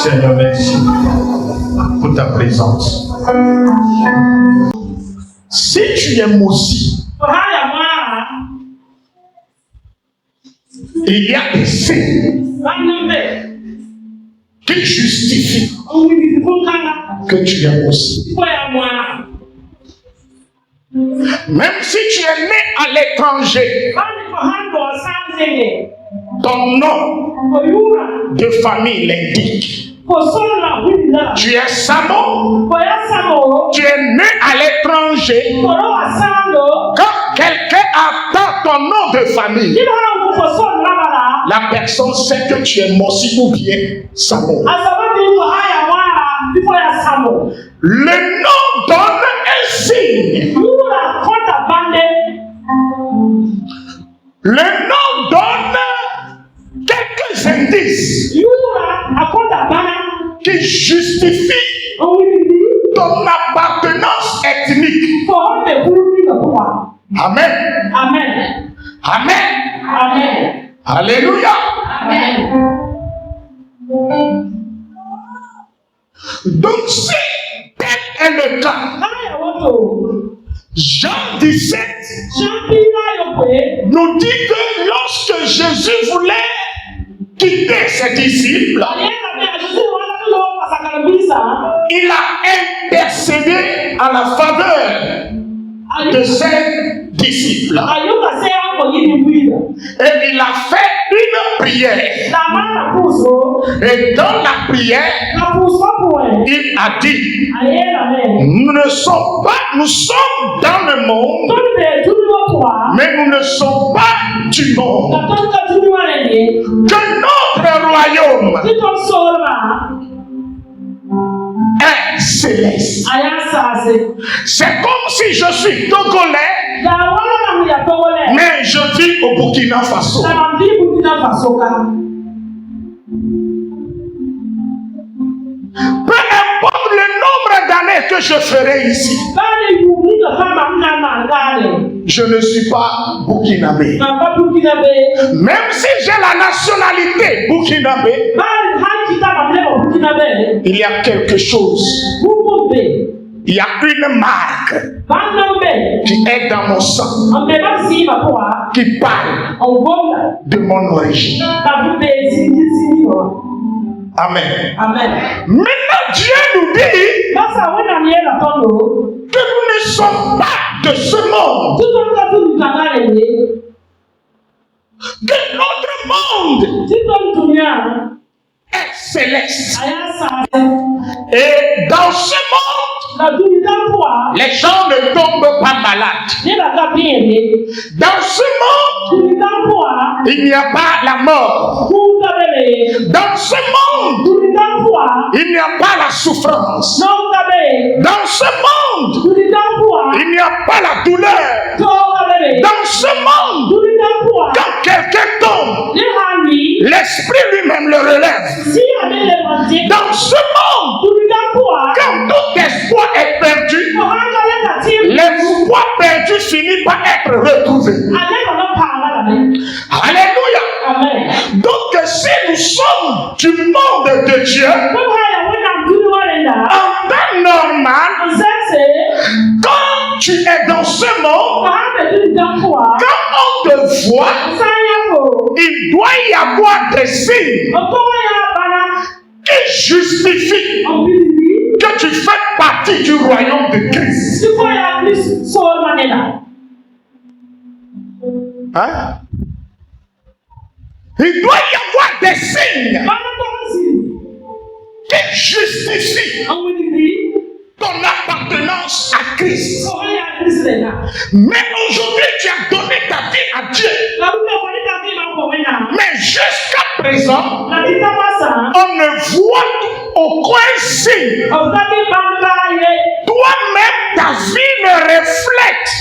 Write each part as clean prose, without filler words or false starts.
Seigneur, merci pour ta présence. Si tu es maudit, il y a des signes qui justifient que tu es maudit. Même si tu es né à l'étranger, ton nom de famille l'indique. Tu es Samo, tu es né à l'étranger. Quand quelqu'un attend ton nom de famille, la personne sait que tu es Mossi ou bien Samo. Le nom donne un signe. Le nom donne quelques indices qui justifient ton appartenance ethnique. Amen. Amen. Amen. Amen. Alléluia. Amen. Donc si tel est le cas, Jean 17 nous dit que lorsque Jésus voulait quitter ses disciples, il a intercédé à la faveur de ses disciples. Et il a fait une prière. Et dans la prière, il a dit, nous sommes dans le monde, mais nous ne sommes pas du monde. Que notre royaume est céleste. C'est comme si je suis togolais, mais je vis au Burkina Faso. Peu importe le nombre d'années que je ferai ici, je ne suis pas burkinabé. Même si j'ai la nationalité burkinabé, il y a quelque chose. Il y a une marque qui est dans mon sang, qui parle de mon origine. Amen. Amen. Maintenant, Dieu nous dit que nous ne sommes pas de ce monde. Que notre monde est céleste. Et dans ce monde, les gens ne tombent pas malades. Dans ce monde, il n'y a pas la mort. Dans ce monde, il n'y a pas la souffrance. Dans ce monde, il n'y a pas la douleur. Dans ce monde, quand quelqu'un tombe, l'esprit lui-même le relève. Dans ce monde, quand tout espoir est perdu, l'espoir perdu finit par être retrouvé. Alléluia. Amen. Donc si nous sommes du monde de Dieu, en temps normal, quand tu es dans ce monde, quand on te voit, il doit y avoir des signes qui justifient que tu fais partie du royaume de Christ. Hein? Il doit y avoir des signes qui justifient ton appartenance à Christ. Mais aujourd'hui, tu as donné ta vie à Dieu. Mais jusqu'à présent, on ne voit aucun signe. Toi-même, ta vie ne reflète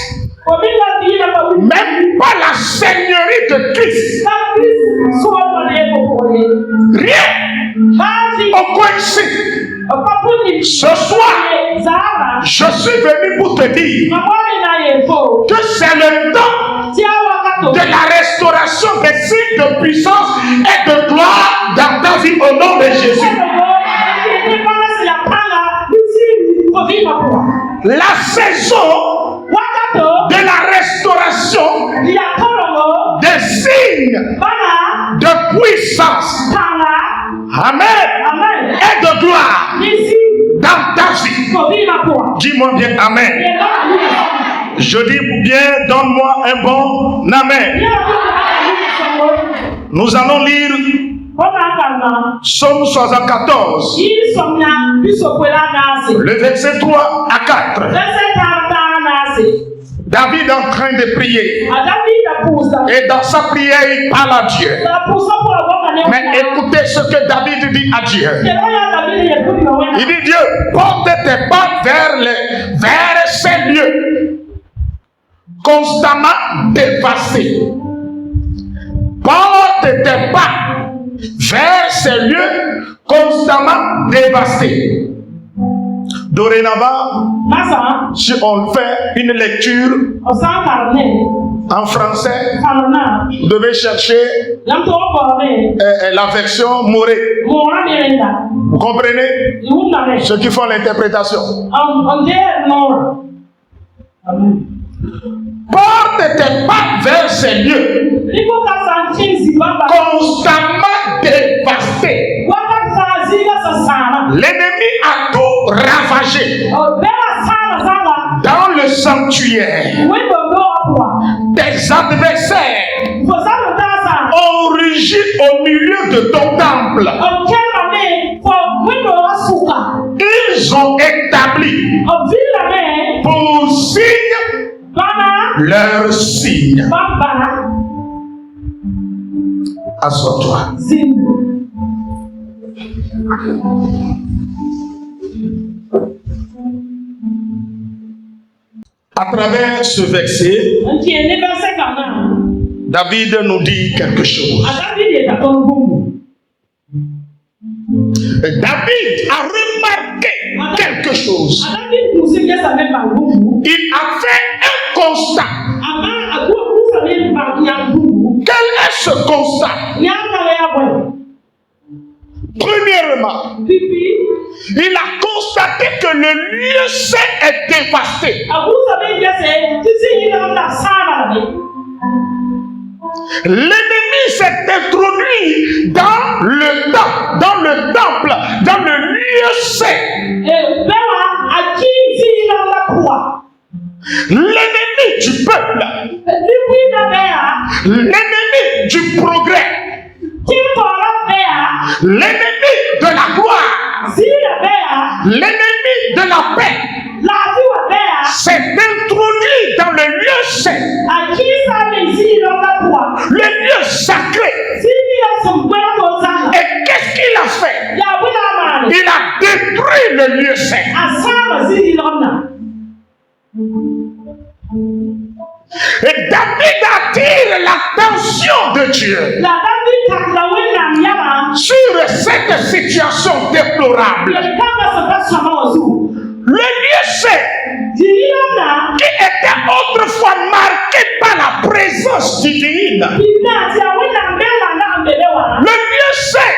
même pas la seigneurie de Christ. Rien. Aucun signe. Ce soir, je suis venu pour te dire que c'est le temps de la restauration des signes de puissance et de gloire dans ta vie au nom de Jésus. puissance, amen, et de gloire dans ta vie. Dis-moi bien amen. Je dis bien, donne-moi un bon amen. Nous allons lire Psaume 74, le verset 3 à 4. David est en train de prier. Et dans sa prière, il parle à Dieu. Mais écoutez ce que David dit à Dieu. Il dit, Dieu, porte tes pas vers ces lieux constamment dévastés. Porte tes pas vers ces lieux constamment dévastés. Dorénavant, si on fait une lecture en français, vous devez chercher la version Morée. Vous comprenez? Ceux qui font l'interprétation. Porte tes pas vers ces lieux constamment dévastés. L'ennemi a tout ravagé dans le sanctuaire. Tes adversaires ont rugi au milieu de ton temple. Ils ont établi pour signe leur signe. Assois-toi. À travers ce verset, David nous dit quelque chose. David a remarqué quelque chose. Il a fait un constat. Quel est ce constat? Premièrement, il a constaté que le lieu saint est dévasté. L'ennemi s'est introduit dans le temple, dans le lieu saint. L'ennemi du peuple, l'ennemi du progrès, l'ennemi de la gloire, l'ennemi de la paix s'est introduit dans le lieu saint, le lieu sacré. Et qu'est-ce qu'il a fait? Il a détruit le lieu saint. Et David attire l'attention de Dieu sur cette situation déplorable. Le lieu saint, qui était autrefois marqué par la présence divine, le lieu saint,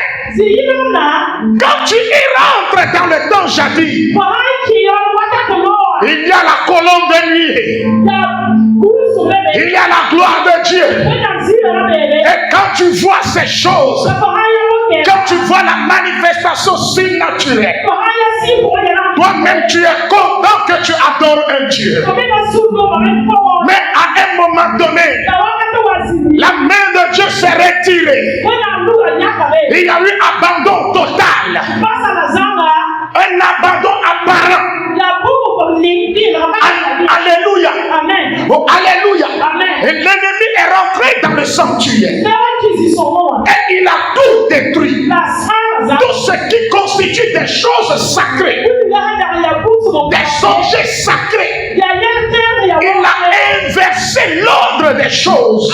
quand tu y rentres dans le temps jadis, il y a la colombe de nuit, il y a la gloire de Dieu. Et quand tu vois ces choses, quand tu vois la manifestation surnaturelle, toi-même tu es content que tu adores un Dieu. Mais à un moment donné, la main de Dieu s'est retirée. Il y a eu abandon total. Un abandon apparent. Alléluia. Amen. Oh, alléluia. Amen. Et l'ennemi est rentré dans le sanctuaire. Et il a tout détruit. Tout ce qui constitue des choses sacrées. Des objets sacrés. Il a inversé l'ordre des choses.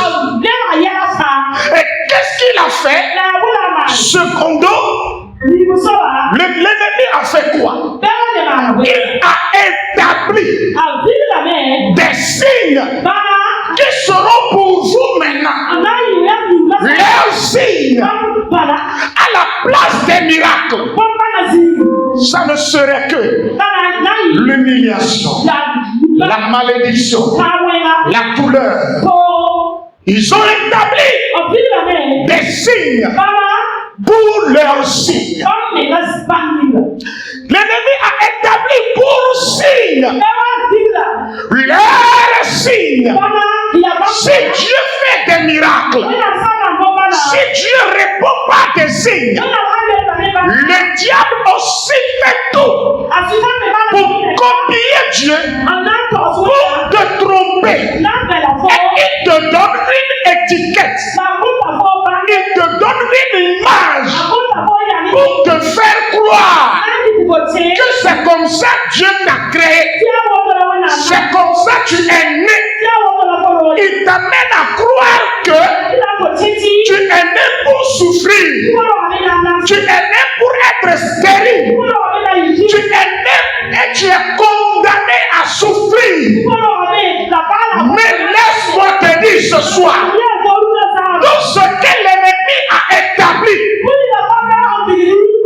Et qu'est-ce qu'il a fait? Secondo, l'ennemi a fait quoi? Il a établi des signes qui seront pour vous maintenant. Leurs signes à la place des miracles. Ça ne serait que l'humiliation, la malédiction, la douleur, Ils ont établi des signes pour leurs signes. L'ennemi a établi pour signe leurs signes. Si Dieu fait des miracles, si Dieu répond par des signes, le diable aussi fait tout pour copier Dieu, pour te tromper. Et il te donne une étiquette, il te donne une image pour te faire croire que c'est comme ça Dieu t'a créé, c'est comme ça tu es né. Il t'amène à croire que tu es né pour souffrir, tu es né pour être stérile, tu es né et tu es condamné à souffrir. Mais laisse-moi te dire ce soir, tout ce que l'ennemi a établi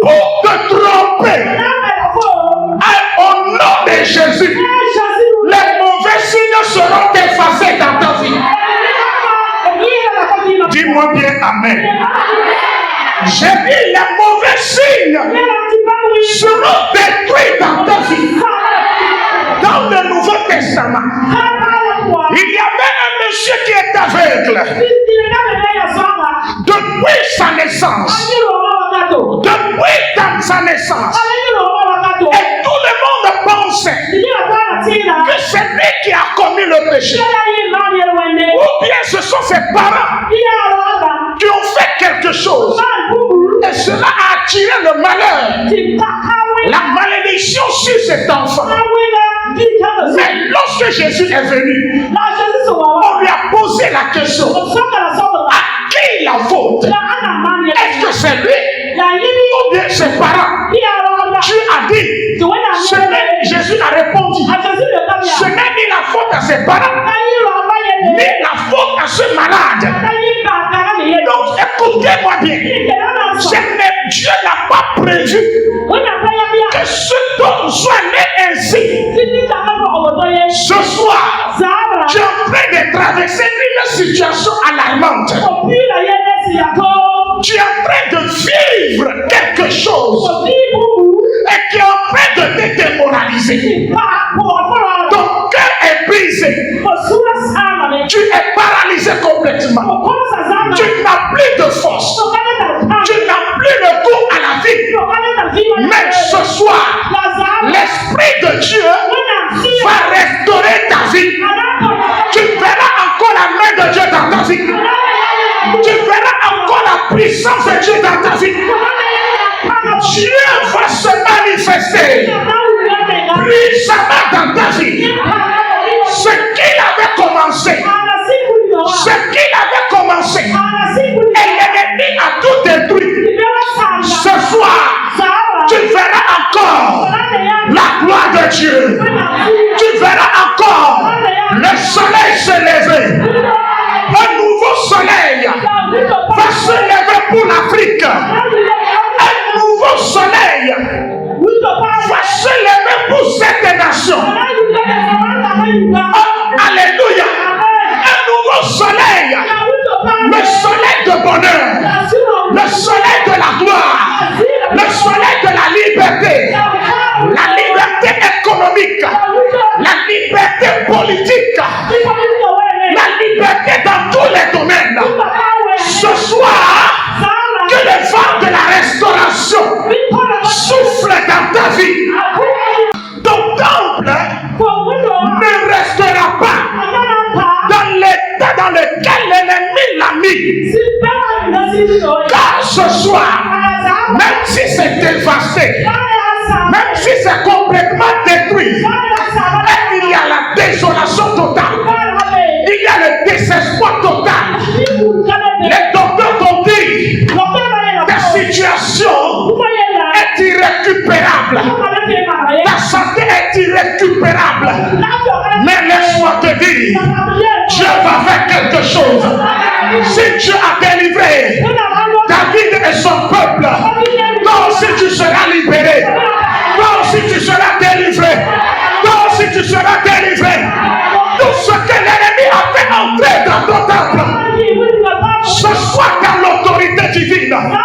pour te tromper, au nom de Jésus, les mauvais signes seront effacés dans ta vie. Dis-moi bien Amen. J'ai dit les mauvais signes seront détruits dans ta vie. Dans le Nouveau Testament, il y avait un monsieur qui est aveugle depuis sa naissance. Depuis sa naissance. Et tout le monde pensait que c'est lui qui a commis le péché. Ou bien ce sont ses parents qui ont fait quelque chose. Et cela a attiré le malheur, la malédiction sur cet enfant. Mais lorsque Jésus est venu, on lui a posé la question: à qui la faute? Est-ce que c'est lui ou bien ses parents? Dieu a dit, Jésus a répondu, ce n'est ni la faute à ses parents, ni la faute à ce malade. Donc écoutez-moi bien, Dieu n'a pas prévu que ce homme soit né ainsi. Ce soir, tu es en train de traverser une situation alarmante. Tu es en train de vivre quelque chose et qui est en train de te démoraliser. Ton cœur est brisé. Tu es paralysé complètement. Tu n'as plus de force. Tu n'as plus le goût à la vie. Mais ce soir, l'Esprit de Dieu va restaurer ta vie. Tu verras encore la main de Dieu dans ta vie. Tu verras encore la puissance de Dieu dans ta vie. Dieu va se manifester puissamment dans ta vie. Ce qu'il avait commencé, et l'ennemi a tout détruit. Ce soir, tu verras encore la gloire de Dieu. Tu verras encore le soleil se lever. Un nouveau soleil va se lever pour l'Afrique. Un nouveau soleil va se lever pour cette nation. Oh, alléluia. Un nouveau soleil. Le soleil de bonheur. Le soleil de la gloire. Le soleil de la liberté. La liberté économique. La liberté politique. La liberté dans tous les domaines. Ce soir, que le vent de la restauration souffle dans ta vie. Ton temple ne restera pas dans l'état dans lequel l'ennemi l'a mis. Car ce soir, même si c'est dévasté, même si c'est complètement détruit, il y a la désolation totale, il y a le désespoir total. Les docteurs t'ont dit, ta situation est irrécupérable, ta santé est irrécupérable. Mais laisse-moi te dire, Dieu va faire quelque chose. Si Dieu a délivré David et son peuple, toi aussi tu seras libéré. Toi aussi tu seras délivré. Toi aussi tu seras délivré. Tout ce que l'ennemi a fait entrer dans ton temple, rapide.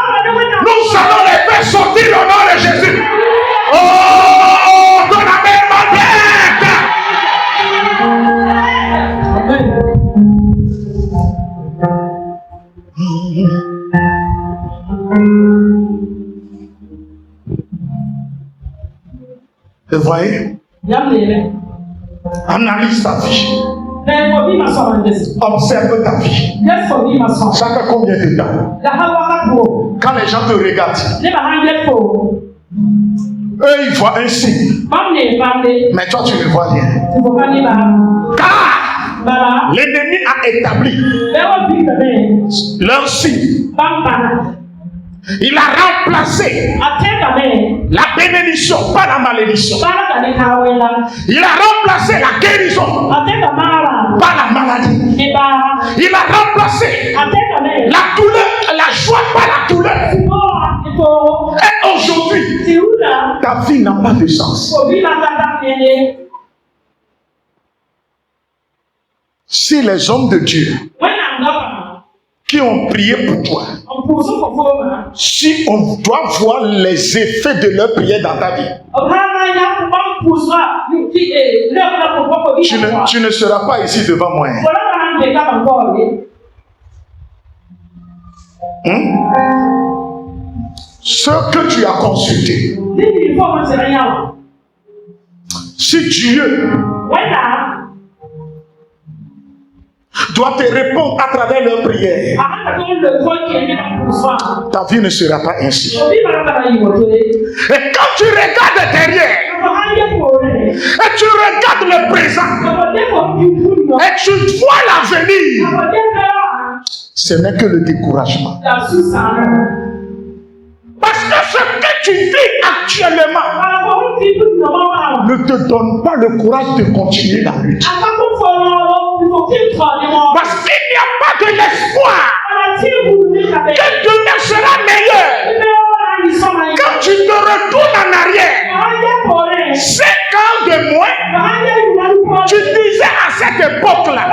Nous allons les faire sortir au nom de Jésus. Oh, ton amen m'embête. Vous voyez? Analyse ta vie. Observe ta vie. Ça fait combien de temps? Quand les gens te regardent, eux ils voient un signe, mais toi tu ne vois rien. Car l'ennemi a établi leur signe. Il a remplacé la bénédiction par la malédiction. Il a remplacé la guérison par la maladie. Il a remplacé la douleur, la joie par la douleur. Et aujourd'hui, ta vie n'a pas de sens. Si les hommes de Dieu qui ont prié pour toi, si on doit voir les effets de leur prière dans ta vie, tu ne seras pas ici devant moi. Ce que tu as consulté, si Dieu doit te répondre à travers leur prière, ta vie ne sera pas ainsi. Et quand tu regardes derrière, et tu regardes le présent, et tu vois l'avenir, ce n'est que le découragement. Parce que ce que tu vis actuellement ne te donne pas le courage de continuer la lutte. Parce qu'il n'y a pas de l'espoir que demain sera meilleur. Quand tu te retournes en arrière, 5 ans de moins, tu disais à cette époque-là,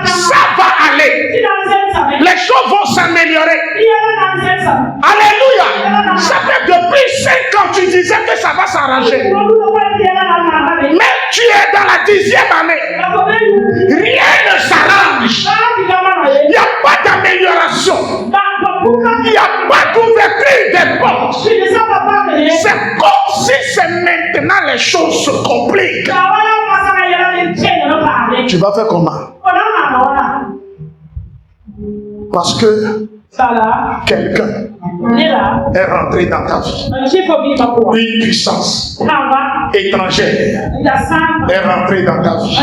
ça va aller. Les choses vont s'améliorer. Alléluia. Ça fait depuis 5 ans que tu disais que ça va s'arranger. Mais tu es dans la 10e année. Rien ne s'arrange. Il n'y a pas d'amélioration. Il n'y a pas d'ouverture des portes. C'est comme si c'est maintenant les choses se compliquent. Tu vas faire comment? Parce que quelqu'un est rentré dans ta vie. Une puissance étrangère est rentrée dans ta vie,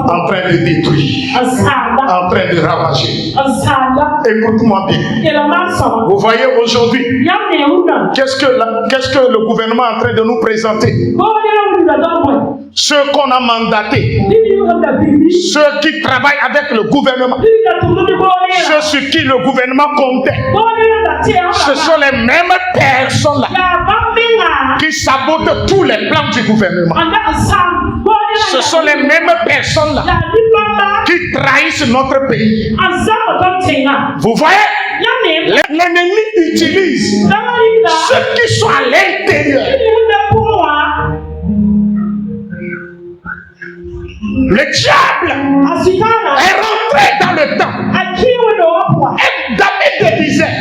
en train de détruire, en train de ravager. Écoute-moi bien. Vous voyez aujourd'hui, qu'est-ce que le gouvernement est en train de nous présenter? Ceux qu'on a mandatés, ceux qui travaillent avec le gouvernement, ceux sur qui le gouvernement comptait, ce sont les mêmes personnes-là qui sabotent tous les plans du gouvernement. Ce sont les mêmes personnes-là qui trahissent notre pays. Vous voyez, l'ennemi utilise ceux qui sont à l'intérieur. Le diable est rentré dans le temps. Et David disait,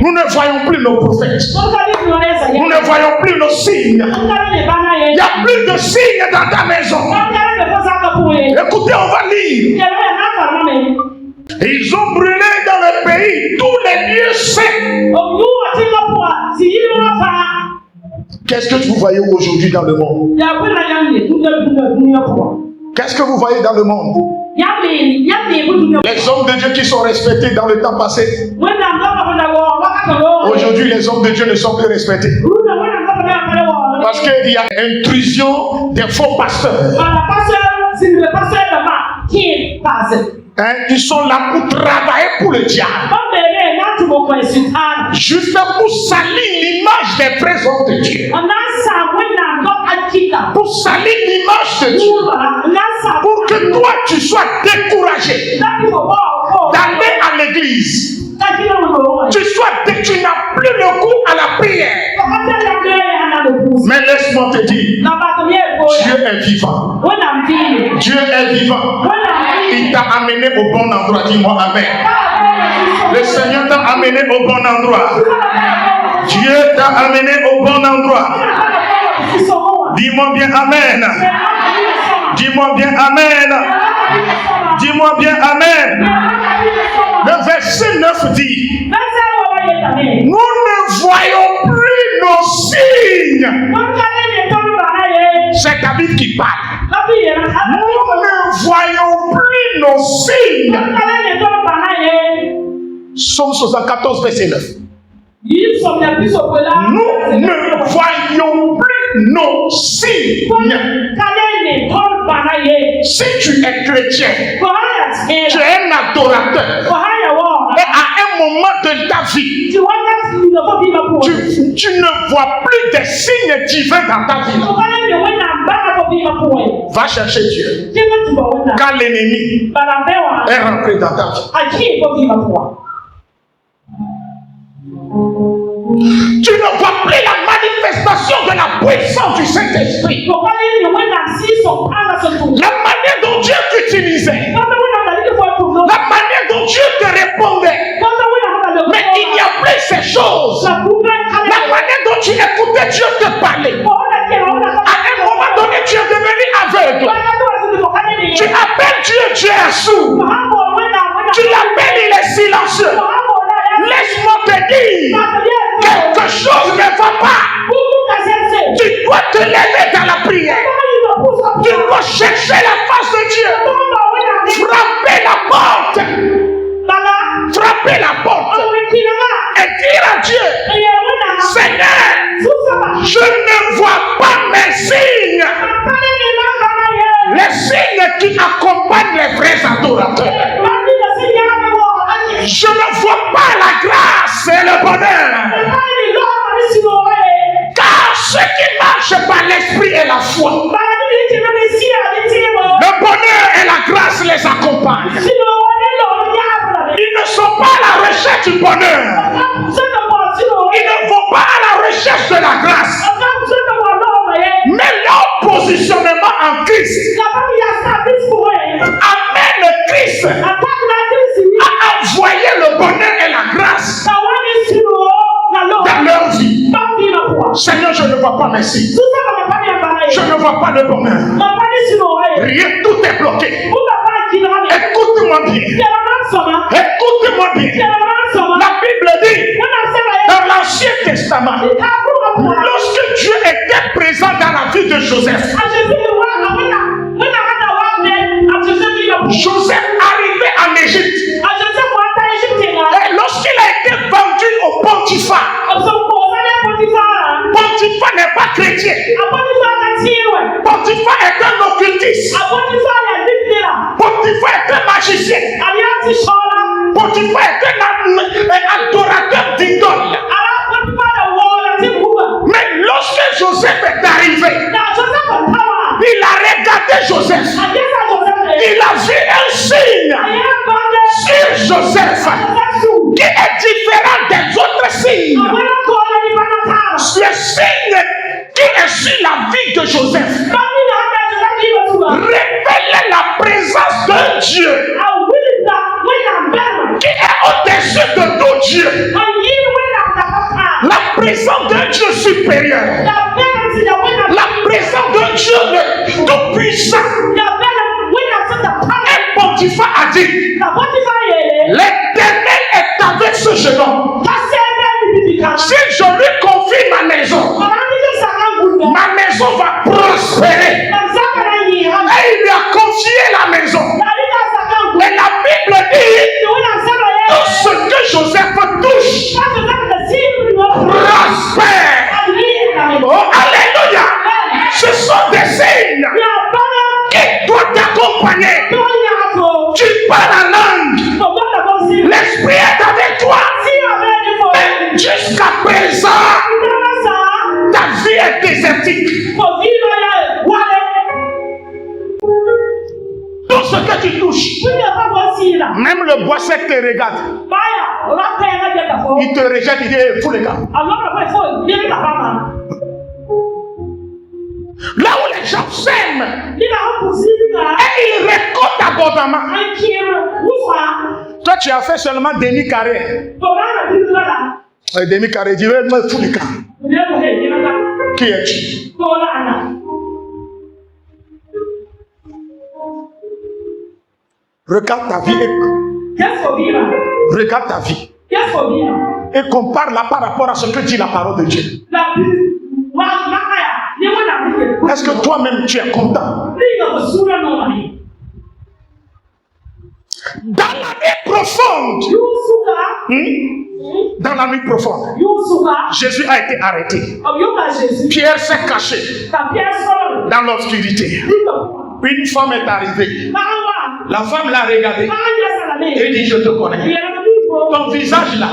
nous ne voyons plus nos prophètes. Nous ne voyons plus nos signes. Il n'y a plus de signes dans ta maison. Écoutez, on va lire. Ils ont brûlé dans le pays tous les lieux saints. Qu'est-ce que vous voyez aujourd'hui dans le monde? Qu'est-ce que vous voyez dans le monde? Les hommes de Dieu qui sont respectés dans le temps passé. Aujourd'hui, les hommes de Dieu ne sont plus respectés. Parce qu'il y a intrusion des faux pasteurs. Ils sont là pour travailler pour le diable. Juste pour salir l'image des vrais hommes de Dieu. Pour salir l'image de Dieu. Pour que toi tu sois découragé d'aller à l'église. tu n'as plus le goût à la prière. Mais laisse-moi te dire, Dieu est vivant. Dieu est vivant. Il t'a amené au bon endroit. Dis-moi Amen. Le Seigneur t'a amené au bon endroit. Dieu t'a amené au bon endroit. Dis-moi bien Amen. Dis-moi bien Amen. Dis-moi bien Amen. Le verset 9 dit, nous ne voyons plus nos signes. C'est David qui parle. Nous ne voyons plus nos signes. Psaume 74, verset 9. Nous ne voyons plus nos signes. Si tu es chrétien, tu es un adorateur, et à un moment de ta vie, tu ne vois plus des signes divins dans ta vie, va chercher Dieu. Quand l'ennemi est rentré dans ta vie, tu ne vois plus la manifestation de la puissance du Saint-Esprit. La manière dont Dieu t'utilisait, la manière dont Dieu te répondait. Mais il n'y a plus ces choses. La manière dont tu écoutais Dieu te parler. À un moment donné, tu es devenu aveugle. Tu appelles Dieu, Dieu est sourd. Tu l'appelles, il est silencieux. Laisse-moi te dire, quelque chose ne va pas. Tu dois te lever dans la prière. Tu dois chercher la face de Dieu. Frapper la porte. Frapper la porte. Et dire à Dieu, Seigneur, je ne vois pas mes signes. Les signes qui accompagnent les vrais adorateurs. Je ne vois pas la grâce et le bonheur. Car ce qui marche par l'esprit et la foi, le bonheur et la grâce les accompagnent. Ils ne sont pas à la recherche du bonheur. Ils ne vont pas à la recherche de la grâce. Mais leur positionnement en Christ amène Christ à envoyer le bonheur et la grâce dans leur vie. Seigneur, je ne vois pas mes signes. Je ne vois pas le bonheur. Rien, tout est bloqué. Écoute-moi bien. Écoute-moi bien. La Bible dit dans l'Ancien Testament, lorsque Dieu était présent dans la vie de Joseph, Joseph arrivait en Égypte. Et lorsqu'il a été vendu au Potiphar, Potiphar n'est pas chrétien. Potiphar est un occultiste. Potiphar est un magicien. Potiphar est un adorateur d'idoles. Mais lorsque Joseph est arrivé, il a regardé Joseph. Il a vu un signe sur Joseph qui est différent des autres signes. Le signe qui est sur la vie de Joseph révèle la présence d'un Dieu qui est au-dessus de tout Dieu. La présence d'un Dieu supérieur. La présence d'un Dieu tout puissant. Et Potiphar a dit, l'Éternel est avec ce jeune homme. Si je lui confie ma maison va prospérer. Et il lui a confié la maison. Et la Bible dit, tout ce que Joseph touche prospère. Oh, alléluia. Ce sont des signes qui doivent t'accompagner. Tu parles en langue. L'Esprit est avec toi. Mais jusqu'à présent, ta vie est désertique. Tout ce que tu touches, même le bois sec te regarde. Il te rejette, il dit, hey, fous les gars. Là où les gens s'aiment, et ils récoltent abondamment. Toi, tu as fait seulement demi-carré. Demi-carré, dis, me fous les gars. Qui es-tu? Regarde ta vie. Regarde ta vie. Et compare-la par rapport à ce que dit la parole de Dieu. Est-ce que toi-même tu es content? Dans la nuit profonde, dans la nuit profonde, Jésus a été arrêté. Pierre s'est caché dans l'obscurité. Une femme est arrivée. La femme l'a regardé et dit, je te connais. Ton visage là,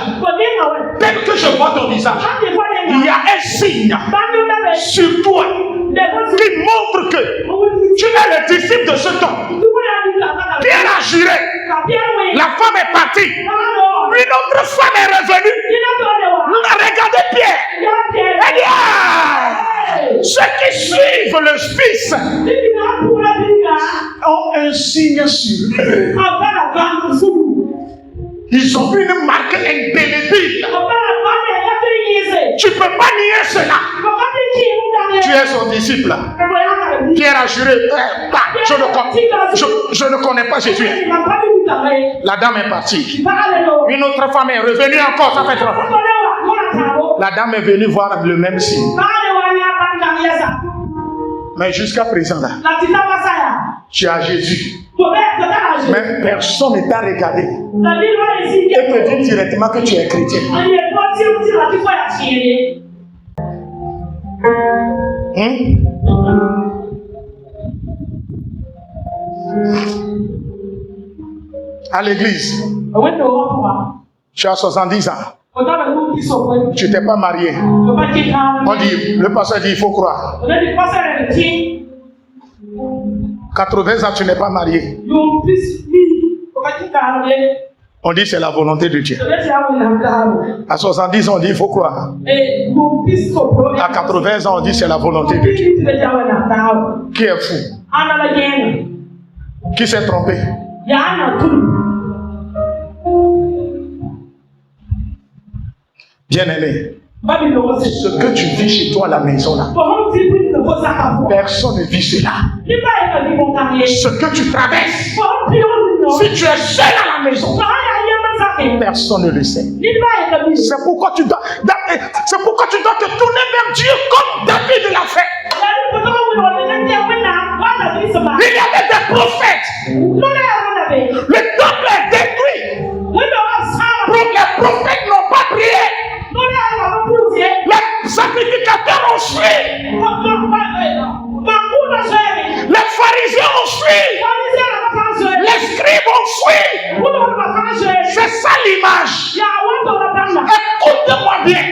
tel que je vois ton visage, il y a un signe sur toi qui montre que tu es le disciple de cet homme. Pierre a juré. La femme est partie. Une autre femme est revenue. Elle a regardé Pierre. Elle dit, ceux qui suivent le Fils ont un signe sur eux. Ils ont une marque indélébile. Tu ne peux pas nier cela. Tu es son disciple. Pierre a juré, je ne connais pas Jésus. La dame est partie. Une autre femme est revenue encore. Ça fait 3 fois. La dame est venue voir le même signe. Mais jusqu'à présent, là, tu as Jésus. Mais personne ne t'a regardé et te dit directement que tu es chrétien. À l'église, tu as 70 ans. Tu t'es pas marié. On dit, le pasteur dit, il faut croire. 80 ans, tu n'es pas marié. On dit c'est la volonté de Dieu. À 70 ans, on dit il faut croire. À 80 ans, on dit c'est la volonté de Dieu. Qui est fou? Qui s'est trompé? Bien-aimé, ce que tu vis chez toi à la maison là, personne ne vit cela. Ce que tu traverses, si tu es seul à la maison, personne ne le sait. C'est pourquoi tu dois te tourner vers Dieu comme David l'a fait. Il y avait des prophètes. Le temple est détruit. Les prophètes n'ont pas prié. Les sacrificateurs ont fui. Les pharisiens ont fui. Les scribes ont fui. C'est ça l'image. Écoute-moi bien.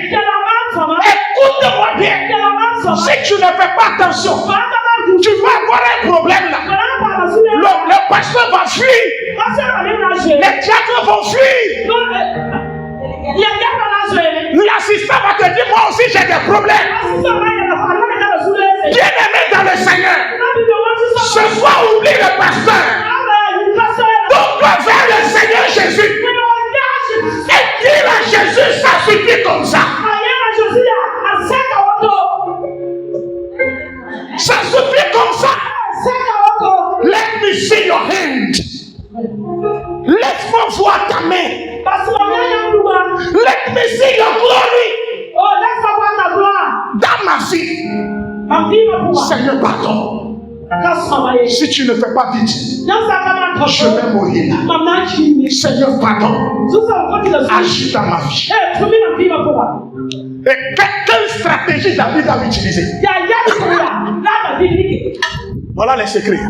Écoute-moi bien. Si tu ne fais pas attention, tu vas avoir un problème là. Le pasteur va fuir. Les diacres vont fuir. L'assistant va te dire, moi aussi j'ai des problèmes. Bien-aimé dans le Seigneur, ce soir oublie le pasteur. Tourne-toi vers le Seigneur Jésus. Et dis à Jésus, ça suffit comme ça. Ça suffit comme ça. Let me see your hand. Laisse-moi voir ta main. Let me see your glory. Dans ma vie. Seigneur, pardon. Si tu ne fais pas vite, je vais mourir là. Seigneur, pardon. Agis dans ma vie. Et quelle stratégie David a utilisée? Voilà les secrets.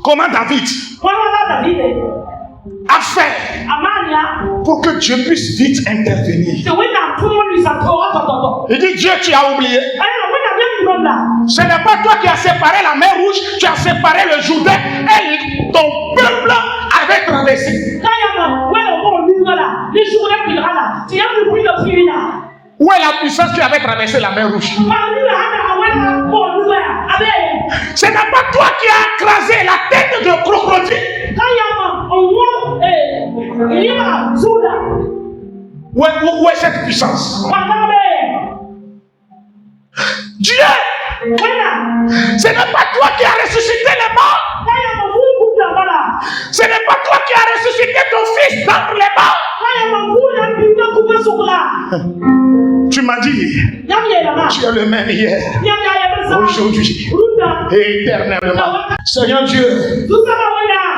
Comment David a fait pour que Dieu puisse vite intervenir? Il dit, Dieu, tu as oublié. Ce n'est pas toi qui as séparé la mer Rouge, tu as séparé le Jourdain et ton peuple avait traversé. Où est la puissance qui avait traversé la mer Rouge? Ce n'est pas toi qui as écrasé la tête de crocodile. Où est cette puissance? Dieu, ce n'est pas toi qui as ressuscité les morts. Ce n'est pas toi qui as ressuscité ton fils d'entre les morts. Tu m'as dit, tu es le même hier, aujourd'hui et éternellement. Seigneur Dieu,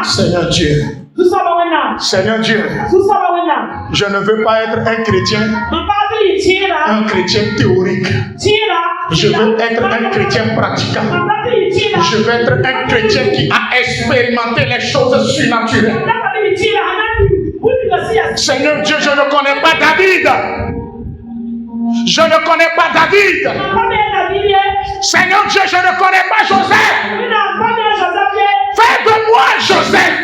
Seigneur Dieu, Seigneur Dieu, je ne veux pas être un chrétien théorique. Je veux être un chrétien pratiquant. Je veux être un chrétien qui a expérimenté les choses surnaturelles. Seigneur Dieu, je ne connais pas David. Je ne connais pas David. Seigneur Dieu, je ne connais pas Joseph. Fais de moi Joseph.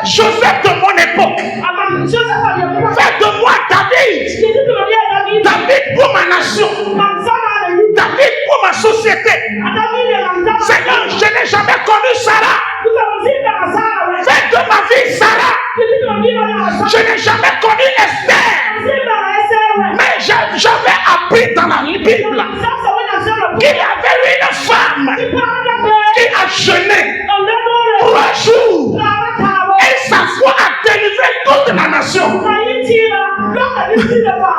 Joseph de mon époque. Fais de moi David. David pour ma nation. David pour ma société. Seigneur, je n'ai jamais connu Sarah. Fais de ma vie Sarah. Je n'ai jamais connu Esther. Mais j'avais appris dans la Bible qu'il y avait une femme qui a jeûné 3 jours et sa foi a délivré toute la nation.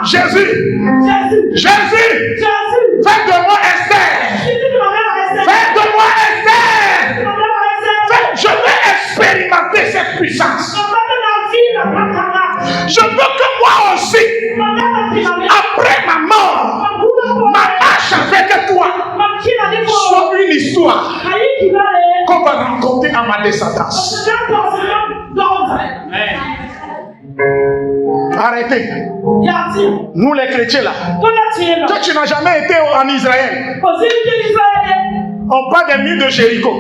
Jésus, fais de moi Esther. Fais de moi Esther. Je veux expérimenter cette puissance. Je veux que moi aussi, après ma mort, ma marche avec toi soit une histoire qu'on va raconter à ma descendance. Arrêtez. Nous les chrétiens là. Toi tu n'as jamais été en Israël. On parle des murs de Jéricho.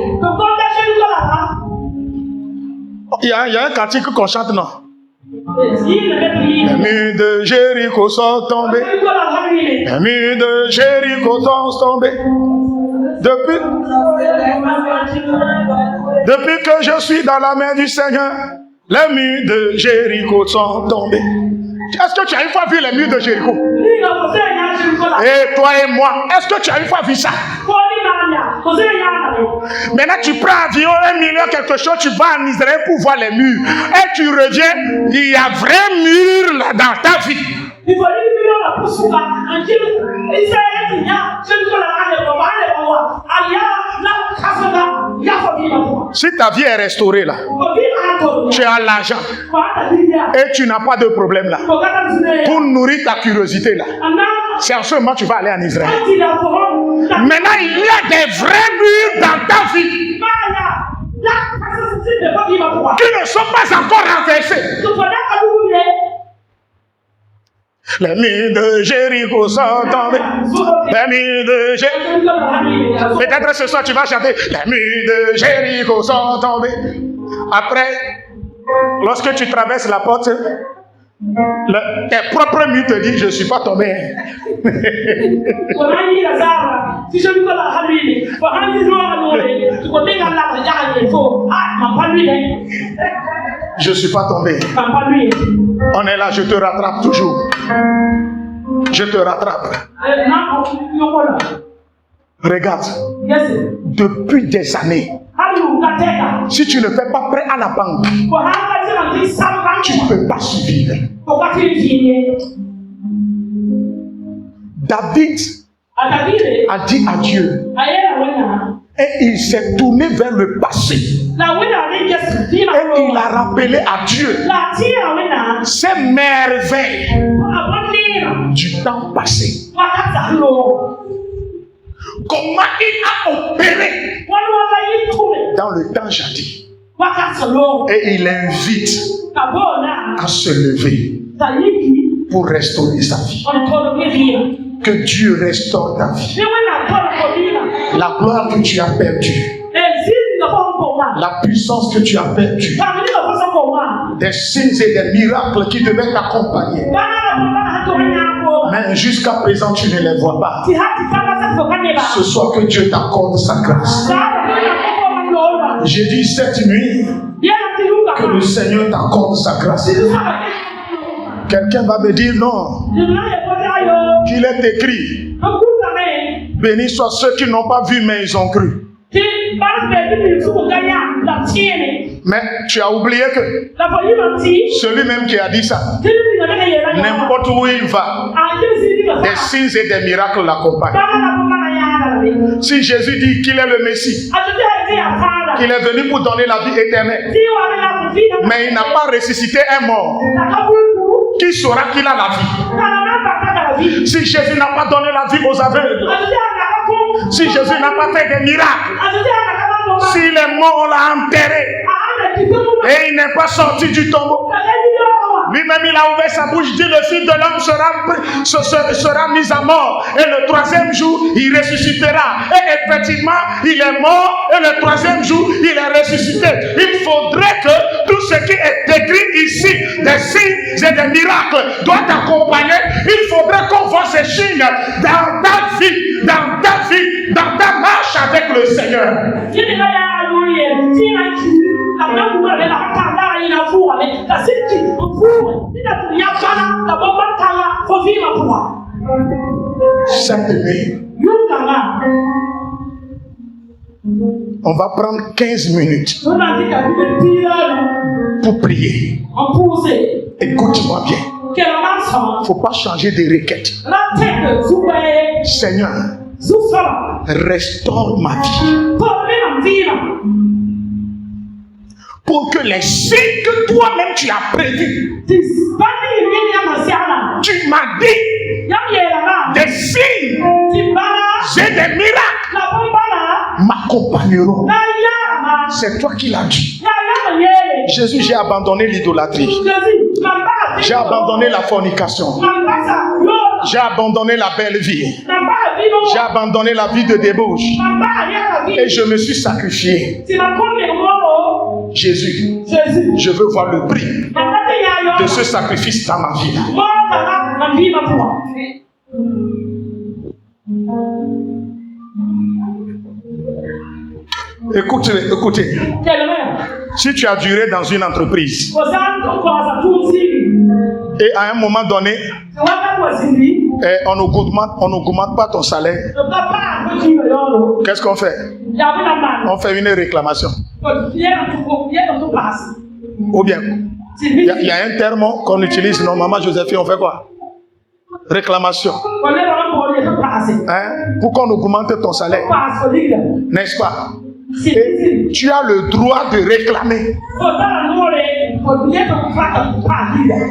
Il y a un cantique qu'on chante, non? Les murs de Jéricho sont tombés. Les murs de Jéricho sont tombés. Depuis que je suis dans la main du Seigneur, les murs de Jéricho sont tombés. Est-ce que tu as une fois vu les murs de Jéricho? Et toi et moi, est-ce que tu as une fois vu ça? Maintenant tu prends avion 1 million quelque chose, tu vas en Israël pour voir les murs. Et tu reviens, il y a vrai mur là dans ta vie. Si ta vie est restaurée là, tu as l'argent et tu n'as pas de problème là, pour nourrir ta curiosité là, c'est en ce moment que tu vas aller en Israël. Maintenant il y a des vrais murs dans ta vie qui ne sont pas encore renversés. Les murs de Jéricho sont tombés. Les murs de Jéricho. Peut-être ce soir tu vas chanter. Les murs de Jéricho sont tombés. Après, lorsque tu traverses la porte, tes propres murs te disent je ne suis pas tombé. Je ne suis pas tombé. On est là, je te rattrape toujours. Je te rattrape. Regarde. Depuis des années, si tu ne fais pas prêt à la banque, tu ne peux pas survivre. David a dit à Dieu et il s'est tourné vers le passé et il a rappelé à Dieu ces merveilles du temps passé. Comment il a opéré dans le temps jadis. Et il invite à se lever pour restaurer sa vie. Que Dieu restaure ta vie. La gloire que tu as perdue, la puissance que tu as perdue, des signes et des miracles qui devaient t'accompagner. Mais jusqu'à présent, tu ne les vois pas. Ce soir, que Dieu t'accorde sa grâce. J'ai dit cette nuit que le Seigneur t'accorde sa grâce. Quelqu'un va me dire non. Qu'il est écrit. Bénis soient ceux qui n'ont pas vu, mais ils ont cru. Mais tu as oublié que celui-même qui a dit ça, n'importe où il va, des signes et des miracles l'accompagnent. Si Jésus dit qu'il est le Messie, qu'il est venu pour donner la vie éternelle, mais il n'a pas ressuscité un mort, qui saura qu'il a la vie? Si Jésus n'a pas donné la vie aux aveugles, si Jésus n'a pas fait des miracles, si les morts l'ont enterré et il n'est pas sorti du tombeau, lui-même il a ouvert sa bouche, dit le Fils de l'homme sera mis à mort et le troisième jour il ressuscitera. Et effectivement il est mort et le troisième jour il est ressuscité. Il faudrait que tout ce qui est écrit ici, des signes et des miracles, doit t'accompagner. Il faudrait qu'on voit ces signes dans ta vie, dans ta marche avec le Seigneur. Cette nuit, on va prendre 15 minutes pour prier. Écoute-moi bien. Il ne faut pas changer de requête. Seigneur, restaure ma vie. Pour que les signes que toi-même tu as prévus, tu m'as dit, des signes et des miracles m'accompagneront. C'est toi qui l'as dit. Jésus, j'ai abandonné l'idolâtrie. J'ai abandonné la fornication. J'ai abandonné la belle vie. J'ai abandonné la vie de débauche. Et je me suis sacrifié. Jésus, je veux voir le prix de ce sacrifice dans ma vie. Écoutez. Si tu as duré dans une entreprise et à un moment donné, on n'augmente pas ton salaire, qu'est-ce qu'on fait? On fait une réclamation. Ou bien, il y a un terme qu'on utilise normalement, Joséphine, on fait quoi? Réclamation. Pour qu'on augmente ton salaire. N'est-ce pas? Et tu as le droit de réclamer.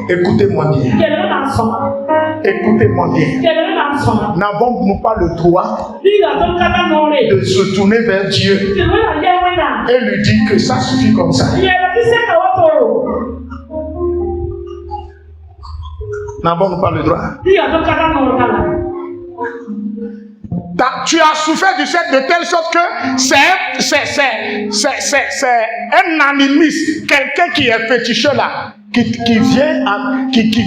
Écoutez-moi bien. Écoutez-moi bien. N'avons-nous pas le droit de se tourner vers Dieu et lui dire que ça suffit comme ça? N'avons-nous pas le droit? Tu as souffert du sexe de telle sorte que c'est un animiste, quelqu'un qui est féticheur là, qui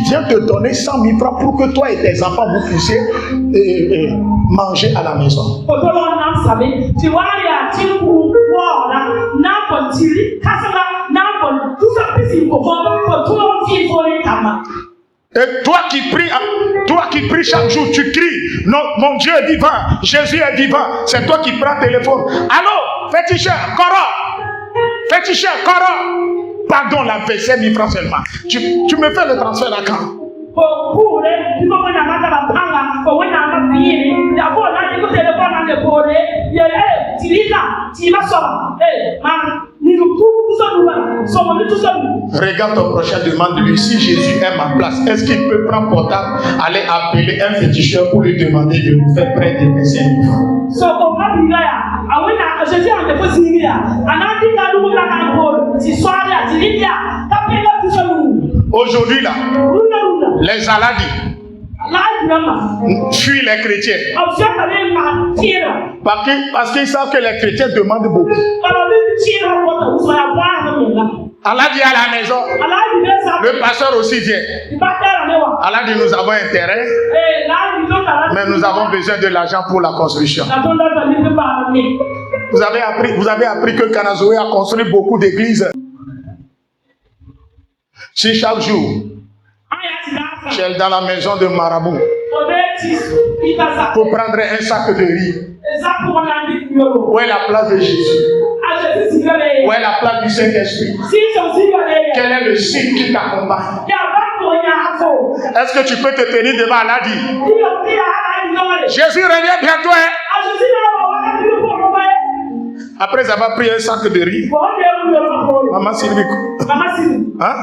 vient te donner 100 000 francs pour que toi et tes enfants vous puissiez manger à la maison. Et toi qui pries chaque jour, tu cries, non, mon Dieu est divin, Jésus est divin. C'est toi qui prends le téléphone. Allô, féticheur, pardon, la paix, c'est 1000 francs seulement. Tu me fais le transfert à quand? Regarde ton prochain, demande-lui si Jésus est ma place. Est-ce qu'il peut prendre portable, aller appeler un féticheur pour lui demander de lui faire prêter des 5 000 francs? Aujourd'hui là, les aladis fuient les chrétiens parce qu'ils savent que les chrétiens demandent beaucoup. Allah dit à la maison, le pasteur aussi vient. Allah dit, nous avons intérêt, mais nous avons besoin de l'argent pour la construction. Vous avez appris que Kanazoé a construit beaucoup d'églises. Si chaque jour, tu es dans la maison de Marabout pour prendre un sac de riz, où est la place de Jésus? Où est la place du Saint-Esprit? Quel est le signe qui t'accompagne? Est-ce que tu peux te tenir devant Allah dit, Jésus revient bientôt, hein? Après avoir pris un sac de riz, Maman Sylvie, hein?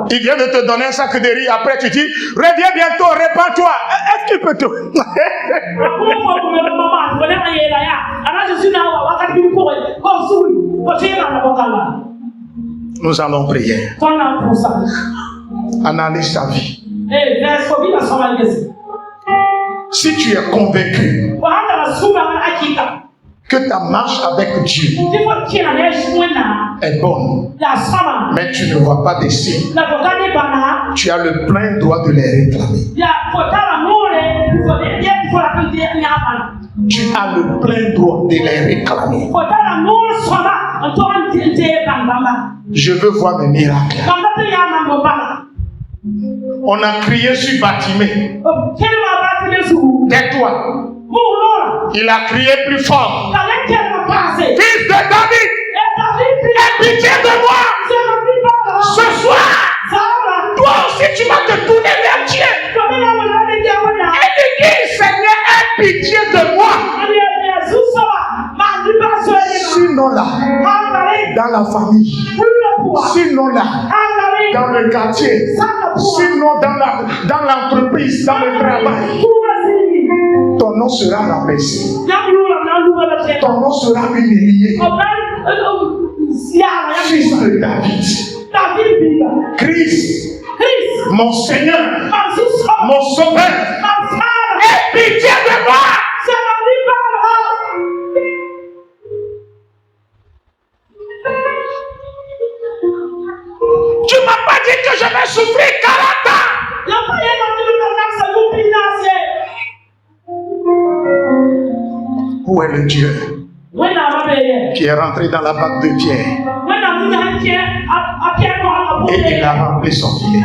Il vient de te donner un sac de riz, après tu dis, reviens bientôt, répands-toi. Est-ce qu'il peut te... Nous allons prier. Analyse ta vie. Si tu es convaincu que ta marche avec Dieu est bonne, mais tu ne vois pas des signes, tu as le plein droit de les réclamer. Tu as le plein droit de les réclamer. Je veux voir mes miracles. On a crié sur Batimée. Tais-toi. Il a crié plus fort. Fils de David, aie pitié de moi. Ce soir, toi aussi tu vas te tourner vers Dieu. Et lui dire, Seigneur, aie pitié de moi. Sinon là, dans la famille, sinon là, dans le quartier, sinon dans l'entreprise, dans le travail, ton nom sera rabaissé. Ton nom sera humilié. Fils de David, Christ, mon Seigneur, mon Sauveur, aie pitié de moi. Tu m'as pas dit que je vais souffrir 40 ans. Où est le Dieu qui est rentré dans la bague de Pierre et il a rempli son filet?